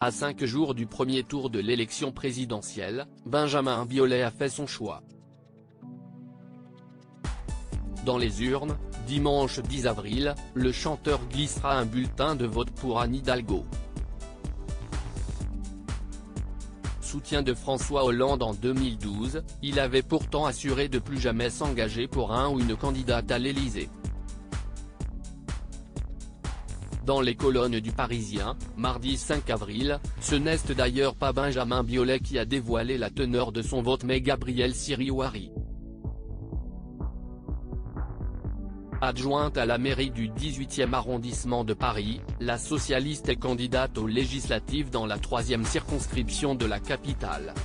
À 5 jours du premier tour de l'élection présidentielle, Benjamin Biolay a fait son choix. Dans les urnes, dimanche 10 avril, le chanteur glissera un bulletin de vote pour Anne Hidalgo. Soutien de François Hollande en 2012, il avait pourtant assuré de plus jamais s'engager pour un ou une candidate à l'Élysée. Dans les colonnes du Parisien, mardi 5 avril, ce n'est d'ailleurs pas Benjamin Biolay qui a dévoilé la teneur de son vote mais Gabrielle Siriouari. Adjointe à la mairie du 18e arrondissement de Paris, la socialiste est candidate aux législatives dans la 3e circonscription de la capitale.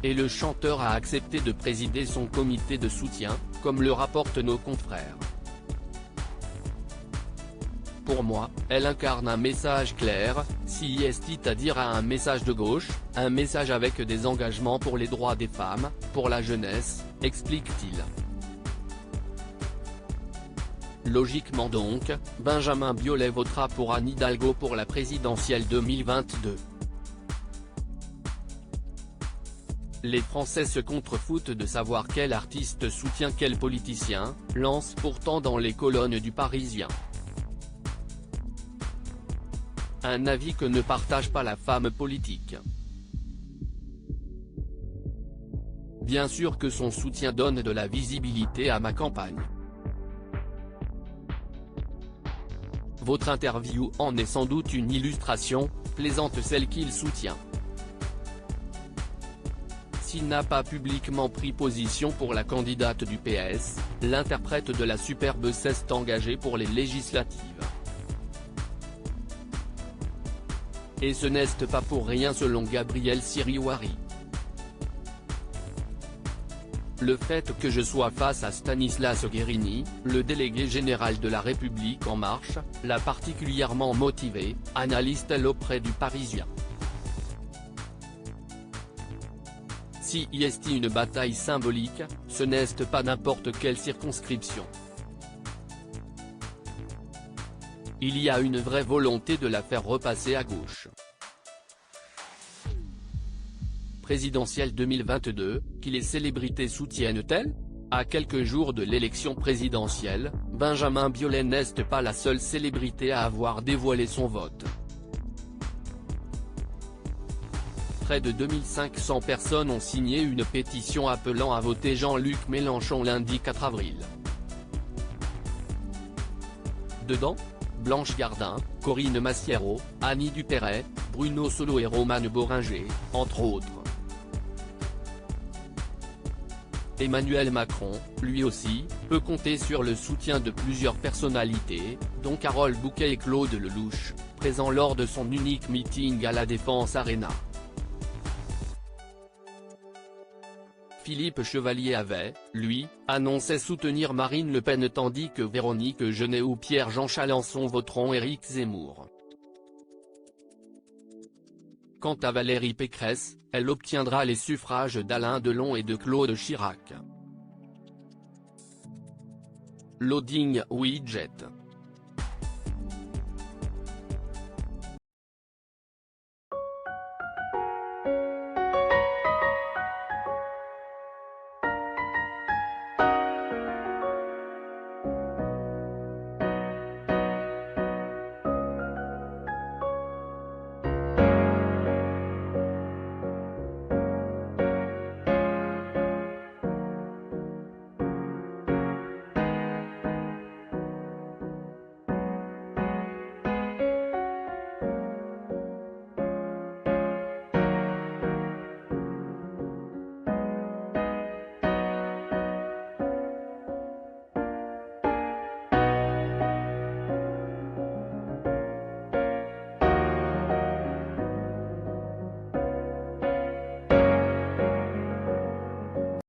Et le chanteur a accepté de présider son comité de soutien, comme le rapportent nos confrères. Pour moi, elle incarne un message clair, c'est-à-dire un message de gauche, un message avec des engagements pour les droits des femmes, pour la jeunesse, explique-t-il. Logiquement donc, Benjamin Biolay votera pour Anne Hidalgo pour la présidentielle 2022. Les Français se contrefoutent de savoir quel artiste soutient quel politicien, lance pourtant dans les colonnes du Parisien. Un avis que ne partage pas la femme politique. Bien sûr que son soutien donne de la visibilité à ma campagne. Votre interview en est sans doute une illustration, plaisante celle qu'il soutient. S'il n'a pas publiquement pris position pour la candidate du PS, l'interprète de la superbe s'est engagé pour les législatives. Et ce n'est pas pour rien selon Gabrielle Siriouari. Le fait que je sois face à Stanislas Guerini, le délégué général de La République En Marche, l'a particulièrement motivé, analyse-t-elle auprès du Parisien. Si y est une bataille symbolique, ce n'est pas n'importe quelle circonscription. Il y a une vraie volonté de la faire repasser à gauche. Présidentielle 2022, qui les célébrités soutiennent-elles? À quelques jours de l'élection présidentielle, Benjamin Biolay n'est pas la seule célébrité à avoir dévoilé son vote. Près de 2500 personnes ont signé une pétition appelant à voter Jean-Luc Mélenchon lundi 4 avril. Dedans, Blanche Gardin, Corinne Massiero, Annie Dupéret, Bruno Solo et Romane Boringer, entre autres. Emmanuel Macron, lui aussi, peut compter sur le soutien de plusieurs personnalités, dont Carole Bouquet et Claude Lelouch, présents lors de son unique meeting à la Défense Arena. Philippe Chevalier avait, lui, annoncé soutenir Marine Le Pen tandis que Véronique Genet ou Pierre-Jean Chalençon voteront Éric Zemmour. Quant à Valérie Pécresse, elle obtiendra les suffrages d'Alain Delon et de Claude Chirac. Loading Widget.